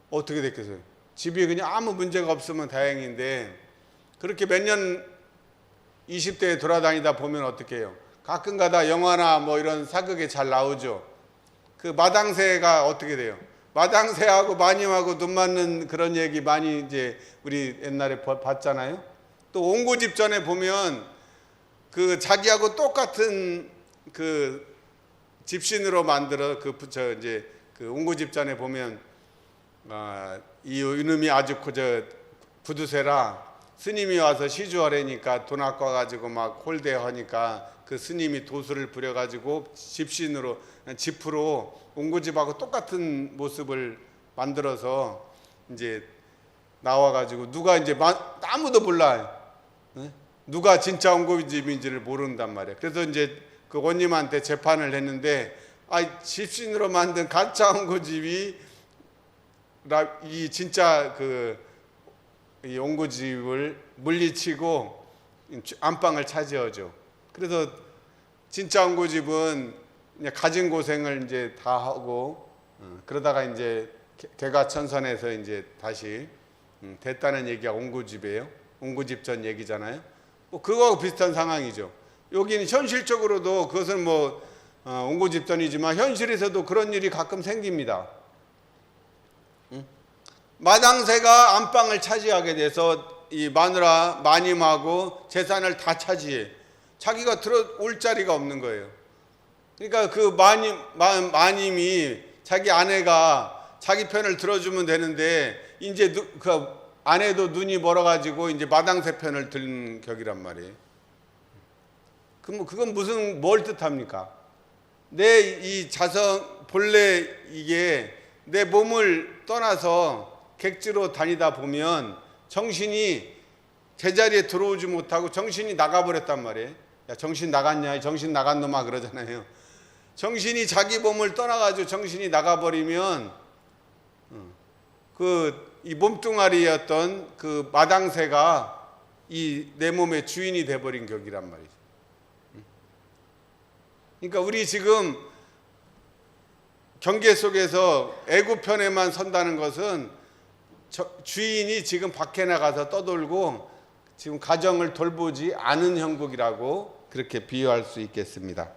어떻게 됐겠어요? 집이 그냥 아무 문제가 없으면 다행인데 그렇게 몇 년 20대에 돌아다니다 보면 어떻게 해요? 가끔가다 영화나 뭐 이런 사극에 잘 나오죠. 그 마당새가 어떻게 돼요? 마당새하고 마님하고 눈 맞는 그런 얘기 많이 이제 우리 옛날에 봤잖아요. 또 옹고집전에 보면 그 자기하고 똑같은 그 집신으로 만들어 이제 그 옹고집전에 보면 이놈이 아주 저 부두세라 스님이 와서 시주하래니까 돈 아까 가지고 막 홀대하니까 그 스님이 도수를 부려가지고 집신으로 지프로 옹고집하고 똑같은 모습을 만들어서 이제 나와가지고 누가 이제 아무도 몰라. 누가 진짜 옹고집인지를 모른단 말이야. 그래서 이제 그 원님한테 재판을 했는데 집신으로 만든 가짜 옹고집이 이 진짜 이 옹고집을 물리치고 안방을 차지하죠. 그래서 진짜 옹고집은 그냥 가진 고생을 이제 다 하고 그러다가 이제 개가천선에서 이제 다시 됐다는 얘기가 옹고집이에요. 옹고집전 얘기잖아요. 뭐 그거하고 비슷한 상황이죠. 여기는 현실적으로도 그것은 뭐 옹고집전이지만 현실에서도 그런 일이 가끔 생깁니다. 마당새가 안방을 차지하게 돼서 이 마누라 마님하고 재산을 다 차지해. 자기가 들어올 자리가 없는 거예요. 그러니까 그 마님이 자기 아내가 자기 편을 들어주면 되는데 이제 그 아내도 눈이 멀어가지고 이제 마당새 편을 든 격이란 말이에요. 그건 뭘 뜻합니까? 내 이 자성 본래 이게 내 몸을 떠나서 객지로 다니다 보면 정신이 제자리에 들어오지 못하고 정신이 나가버렸단 말이에요. 야, 정신 나갔냐? 정신 나간 놈아 그러잖아요. 정신이 자기 몸을 떠나가지고 정신이 나가버리면 이 몸뚱아리였던 그 마당새가 이 내 몸의 주인이 돼버린 격이란 말이죠. 그러니까 우리 지금 경계 속에서 애구편에만 선다는 것은 주인이 지금 밖에 나가서 떠돌고 지금 가정을 돌보지 않은 형국이라고 그렇게 비유할 수 있겠습니다.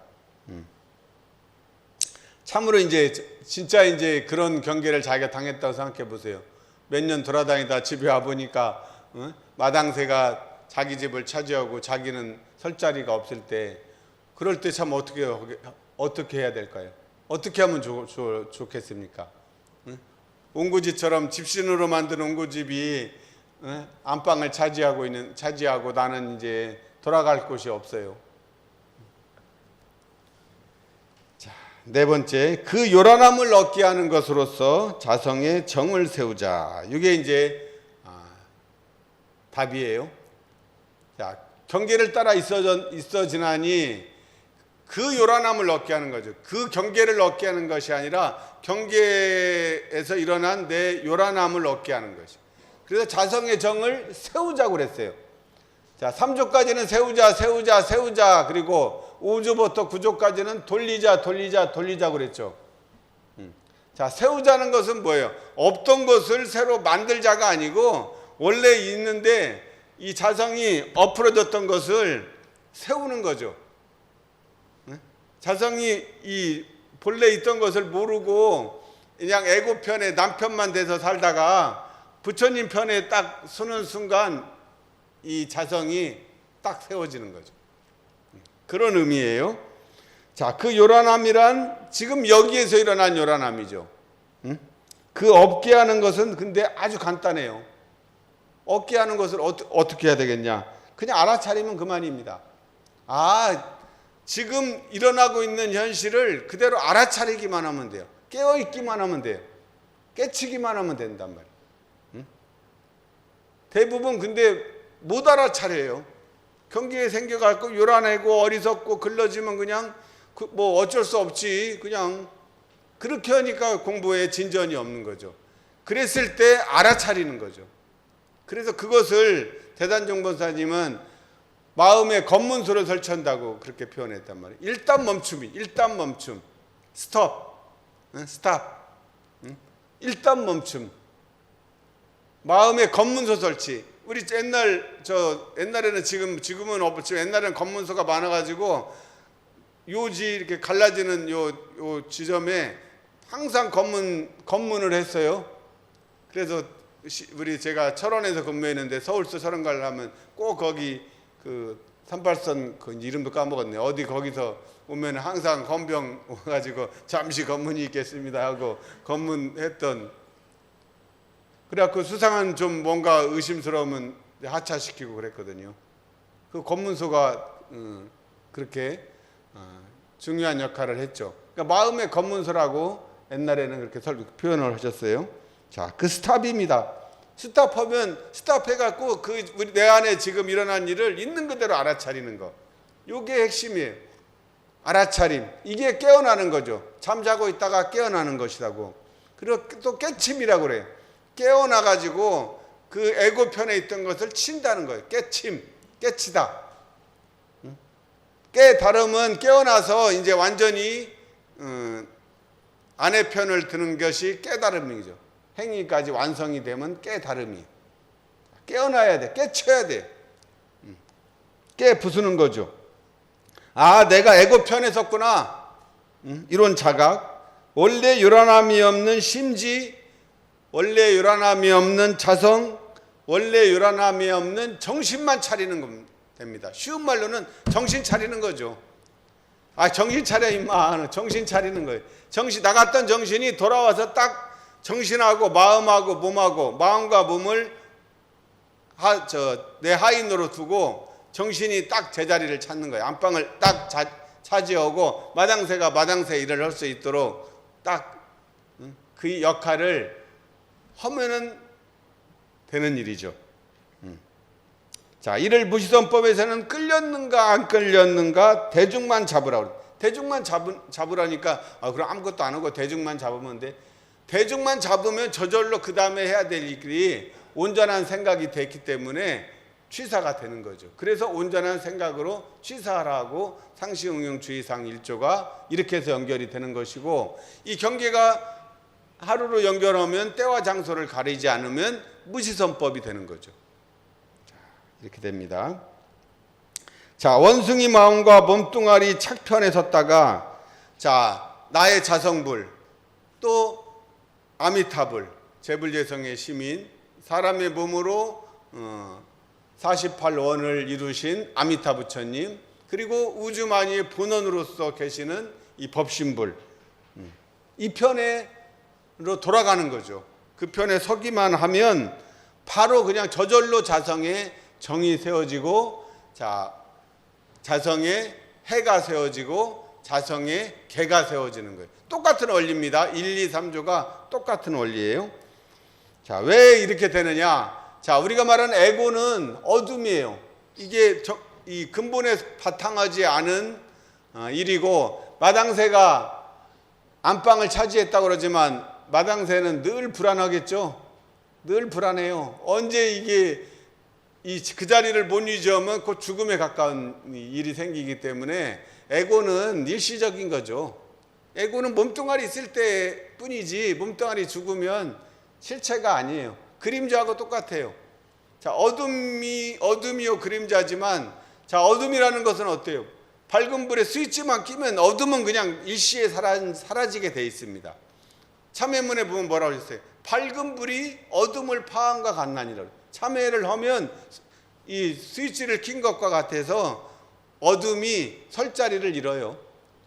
참으로 이제 진짜 이제 그런 경계를 자기가 당했다고 생각해 보세요. 몇 년 돌아다니다 집에 와 보니까 마당새가 자기 집을 차지하고 자기는 설 자리가 없을 때 그럴 때 참 어떻게 해야 될까요? 어떻게 하면 좋겠습니까? 옹고집처럼 집신으로 만든 옹고집이 안방을 차지하고 나는 이제 돌아갈 곳이 없어요. 자, 네 번째, 그 요란함을 얻게 하는 것으로서 자성의 정을 세우자. 이게 이제 답이에요. 자, 경계를 따라 있어지나니 그 요란함을 얻게 하는 거죠. 그 경계를 얻게 하는 것이 아니라 경계에서 일어난 내 요란함을 얻게 하는 것이. 그래서 자성의 정을 세우자고 그랬어요. 자, 3조까지는 세우자. 그리고 5조부터 9조까지는 돌리자 그랬죠. 자, 세우자는 것은 뭐예요? 없던 것을 새로 만들자가 아니고 원래 있는데 이 자성이 엎어졌던 것을 세우는 거죠. 자성이 이 본래 있던 것을 모르고 그냥 애고 편에 남편만 돼서 살다가 부처님 편에 딱 서는 순간 이 자성이 딱 세워지는 거죠. 그런 의미예요. 자, 그 요란함이란 지금 여기에서 일어난 요란함이죠. 그 없게 하는 것은 근데 아주 간단해요. 없게 하는 것을 어떻게 해야 되겠냐? 그냥 알아차리면 그만입니다. 지금 일어나고 있는 현실을 그대로 알아차리기만 하면 돼요. 깨어있기만 하면 돼요. 깨치기만 하면 된단 말이에요. 대부분 근데 못 알아차려요. 경계에 생겨갖고 요란하고 어리석고 글러지면 그냥 뭐 어쩔 수 없지 그냥 그렇게 하니까 공부에 진전이 없는 거죠. 그랬을 때 알아차리는 거죠. 그래서 그것을 대단정보사님은 마음의 검문소를 설치한다고 그렇게 표현했단 말이에요. 일단 멈춤. 스톱. 일단 멈춤. 마음의 검문소 설치. 우리 옛날에는 지금은 없지만 옛날에는 검문소가 많아가지고 요지 이렇게 갈라지는 요 지점에 항상 검문을 했어요. 그래서 우리 제가 철원에서 근무했는데 서울서 철원 가려면 꼭 거기 그 38선 그 이름도 까먹었네. 어디 거기서 오면 항상 검병 와가지고 잠시 검문이 있겠습니다 하고 검문했던. 그래갖고 수상한 좀 뭔가 의심스러우면 하차시키고 그랬거든요. 그 검문소가 그렇게 중요한 역할을 했죠. 그러니까 마음의 검문소라고 옛날에는 그렇게 표현을 하셨어요. 자, 그 스탑입니다. 스탑하면 스탑해갖고 우리 내 안에 지금 일어난 일을 있는 그대로 알아차리는 거. 이게 핵심이에요. 알아차림. 이게 깨어나는 거죠. 잠자고 있다가 깨어나는 것이라고. 그리고 또 깨침이라고 그래요. 깨어나가지고 그 에고 편에 있던 것을 친다는 거예요. 깨침, 깨치다. 깨달음은 깨어나서 이제 완전히 아내 편을 드는 것이 깨달음이죠. 행위까지 완성이 되면 깨달음이. 깨어나야 돼. 깨쳐야 돼. 깨 부수는 거죠. 아, 내가 에고 편에 섰구나. 이런 자각. 원래 요란함이 없는 심지, 원래 요란함이 없는 자성, 원래 요란함이 없는 정신만 차리는 됩니다. 쉬운 말로는 정신 차리는 거죠. 아, 정신 차려 임마. 정신 차리는 거예요. 나갔던 정신이 돌아와서 딱 정신하고 마음하고 몸하고 마음과 몸을 내 하인으로 두고 정신이 딱 제자리를 찾는 거예요. 안방을 딱 차지하고 마당새가 마당새 일을 할 수 있도록 딱 그 역할을 하면은 되는 일이죠. 자, 이를 무시선법에서는 끌렸는가 안 끌렸는가 대중만 잡으라고. 대중만 잡으라니까 그럼 아무것도 안 하고 대중만 잡으면 돼. 대중만 잡으면 저절로 그 다음에 해야 될 일이 온전한 생각이 됐기 때문에 취사가 되는 거죠. 그래서 온전한 생각으로 취사하라고 상시응용주의상 1조가 이렇게 해서 연결이 되는 것이고, 이 경계가 하루로 연결하면 때와 장소를 가리지 않으면 무시선법이 되는 거죠. 자, 이렇게 됩니다. 자, 원숭이 마음과 몸뚱아리 착편에 섰다가, 자, 나의 자성불, 또 아미타불, 재불재성의 시민, 사람의 몸으로 48원을 이루신 아미타 부처님, 그리고 우주만유의 본원으로서 계시는 이 법신불, 이 편으로 돌아가는 거죠. 그 편에 서기만 하면 바로 그냥 저절로 자성의 정이 세워지고, 자, 자성의 해가 세워지고 자성의 개가 세워지는 거예요. 똑같은 원리입니다. 1, 2, 3조가 똑같은 원리예요. 자, 왜 이렇게 되느냐? 자, 우리가 말하는 에고는 어둠이에요. 이게 이 근본에 바탕하지 않은 일이고, 마당새가 안방을 차지했다고 그러지만 마당새는 늘 불안하겠죠. 늘 불안해요. 언제 이게 그 자리를 못 유지하면 곧 죽음에 가까운 일이 생기기 때문에 에고는 일시적인 거죠. 에고는 몸뚱아리 있을 때 뿐이지 몸뚱아리 죽으면 실체가 아니에요. 그림자하고 똑같아요. 자, 어둠이요 그림자지만, 자, 어둠이라는 것은 어때요? 밝은 불에 스위치만 끼면 어둠은 그냥 일시에 사라지게 돼 있습니다. 참회문에 보면 뭐라고 하셨어요? 밝은 불이 어둠을 파함과 같나니라. 참회를 하면 이 스위치를 킨 것과 같아서 어둠이 설 자리를 잃어요.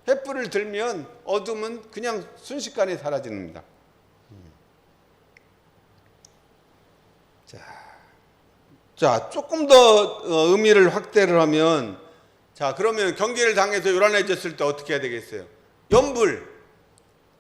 횃불을 들면 어둠은 그냥 순식간에 사라집니다. 자, 조금 더 의미를 확대를 하면, 자, 그러면 경계를 당해서 요란해졌을 때 어떻게 해야 되겠어요? 연불.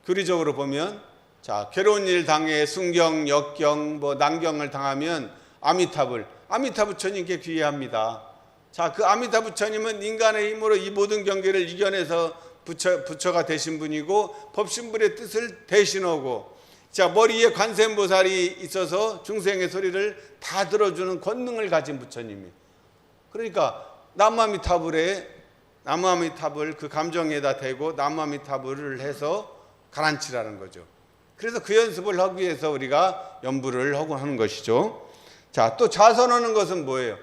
교리적으로 보면, 자, 괴로운 일 당해 순경, 역경, 난경을 당하면 아미타불. 아미타 부처님께 귀의합니다. 자, 그 아미타 부처님은 인간의 힘으로 이 모든 경계를 이겨내서 부처가 되신 분이고, 법신불의 뜻을 대신하고, 자, 머리에 관세음보살이 있어서 중생의 소리를 다 들어주는 권능을 가진 부처님이. 그러니까 나무아미타불을 그 감정에다 대고 나무아미타불을 해서 가라앉히라는 거죠. 그래서 그 연습을 하기 위해서 우리가 연불을 하고 하는 것이죠. 자, 또 자선하는 것은 뭐예요?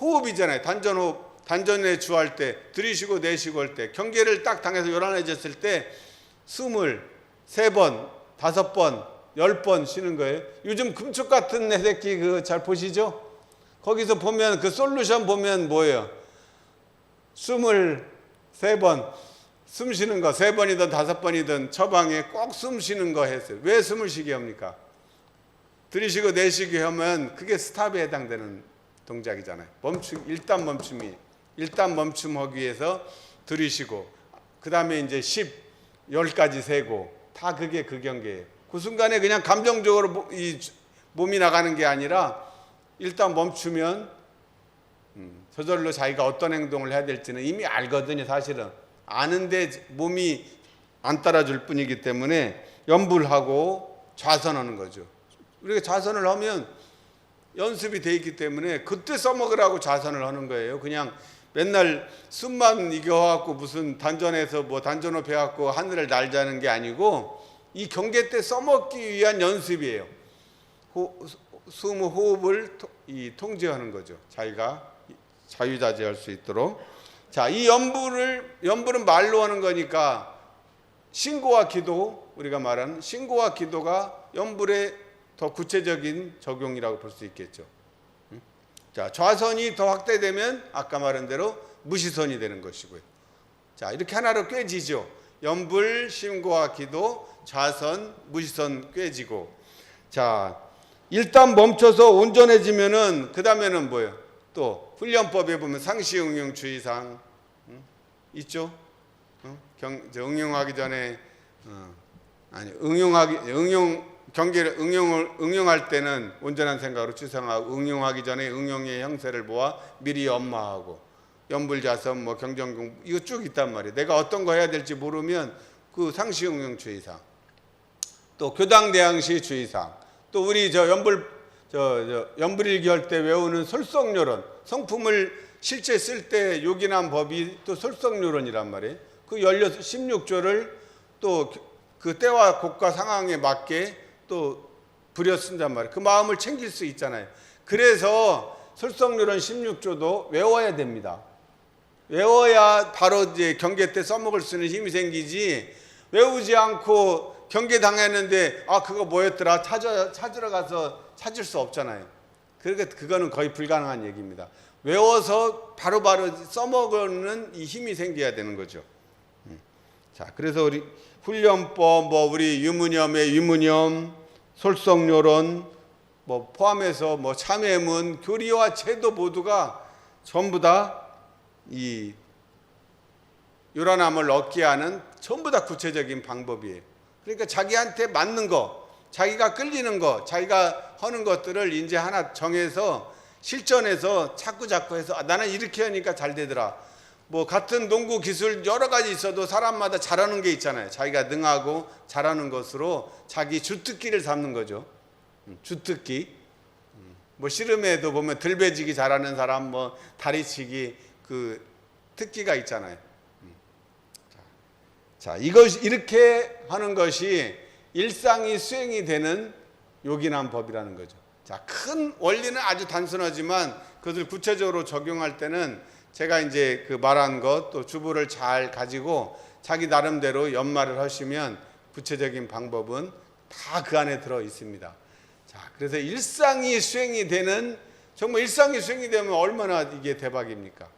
호흡이잖아요. 단전호흡 단전에 주할 때, 들이쉬고 내쉬고 할 때, 경계를 딱 당해서 요란해졌을 때 숨을 3번, 5번, 10번 쉬는 거예요. 요즘 금축 같은 새끼 그 잘 보시죠? 거기서 보면 그 솔루션 보면 뭐예요? 숨을 3번, 숨 쉬는 거 3번이든 5번이든 처방에 꼭 숨 쉬는 거 했어요. 왜 숨을 쉬게 합니까? 들이쉬고 내쉬게 하면 그게 스탑에 해당되는 동작이잖아요. 일단 멈춤하기 위해서 들이쉬고, 그 다음에 이제 10, 10까지 세고, 다 그게 그 경계예요. 그 순간에 그냥 감정적으로 이 몸이 나가는 게 아니라 일단 멈추면 저절로 자기가 어떤 행동을 해야 될지는 이미 알거든요. 사실은 아는데 몸이 안 따라줄 뿐이기 때문에 염불하고 좌선하는 거죠. 우리가 좌선을 하면 연습이 돼 있기 때문에 그때 써먹으라고 좌선을 하는 거예요. 그냥 맨날 숨만 이겨갖고 무슨 단전에서 뭐 단전호 배갖고 하늘을 날자는 게 아니고 이 경계 때 써먹기 위한 연습이에요. 숨 호흡을 통제하는 거죠. 자기가 자유자재할 수 있도록. 자, 이 염불은 말로 하는 거니까 신고와 기도, 우리가 말하는 신고와 기도가 염불의 더 구체적인 적용이라고 볼 수 있겠죠. 자, 좌선이 더 확대되면 아까 말한 대로 무시선이 되는 것이고요. 자, 이렇게 하나로 꿰지죠. 염불, 신고와 기도, 좌선, 무시선 꿰지고. 자, 일단 멈춰서 온전해지면은 그 다음에는 뭐예요? 또 훈련법에 보면 상시응용 주의사항 있죠. 응용하기 전에 경계를 응용할 때는 온전한 생각으로 추상하고, 응용하기 전에 응용의 형세를 보아 미리 연마하고, 염불자선, 뭐 경전공 이거 쭉 있단 말이에요. 내가 어떤 거 해야 될지 모르면 그 상시응용 주의사항, 또 교당대항시 주의사항, 또 우리 염불일기 할 때 외우는 솔성요론, 성품을 실제 쓸 때 요긴한 법이 또 솔성요론이란 말이에요. 그 16조를 또 그 때와 곳과 상황에 맞게 또 부려 쓴단 말이에요. 그 마음을 챙길 수 있잖아요. 그래서 솔성요론 16조도 외워야 됩니다. 외워야 바로 이제 경계 때 써먹을 수 있는 힘이 생기지, 외우지 않고 경계 당했는데 그거 뭐였더라 찾으러 가서 찾을 수 없잖아요. 그러니까 그거는 거의 불가능한 얘기입니다. 외워서 바로바로 써먹는 이 힘이 생겨야 되는 거죠. 자, 그래서 우리 훈련법, 뭐 우리 유문염의 유문염, 솔성요론, 뭐 포함해서 뭐 참회문, 교리와 제도 모두가 전부 다 이 요란함을 얻게 하는 전부 다 구체적인 방법이에요. 그러니까 자기한테 맞는 거, 자기가 끌리는 거, 자기가 하는 것들을 이제 하나 정해서 실전에서 자꾸 해서 나는 이렇게 하니까 잘 되더라. 뭐 같은 농구 기술 여러 가지 있어도 사람마다 잘하는 게 있잖아요. 자기가 능하고 잘하는 것으로 자기 주특기를 삼는 거죠. 주특기. 뭐 씨름에도 보면 들배지기 잘하는 사람, 뭐 다리치기 그 특기가 있잖아요. 자, 이렇게 하는 것이 일상이 수행이 되는 요긴한 법이라는 거죠. 자, 큰 원리는 아주 단순하지만 그것을 구체적으로 적용할 때는 제가 이제 그 말한 것, 또 주부를 잘 가지고 자기 나름대로 연마를 하시면 구체적인 방법은 다 그 안에 들어 있습니다. 자, 그래서 일상이 수행이 되는, 정말 일상이 수행이 되면 얼마나 이게 대박입니까?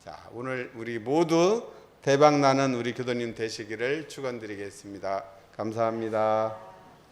자, 오늘 우리 모두 대박 나는 우리 교도님 되시기를 축원드리겠습니다. 감사합니다.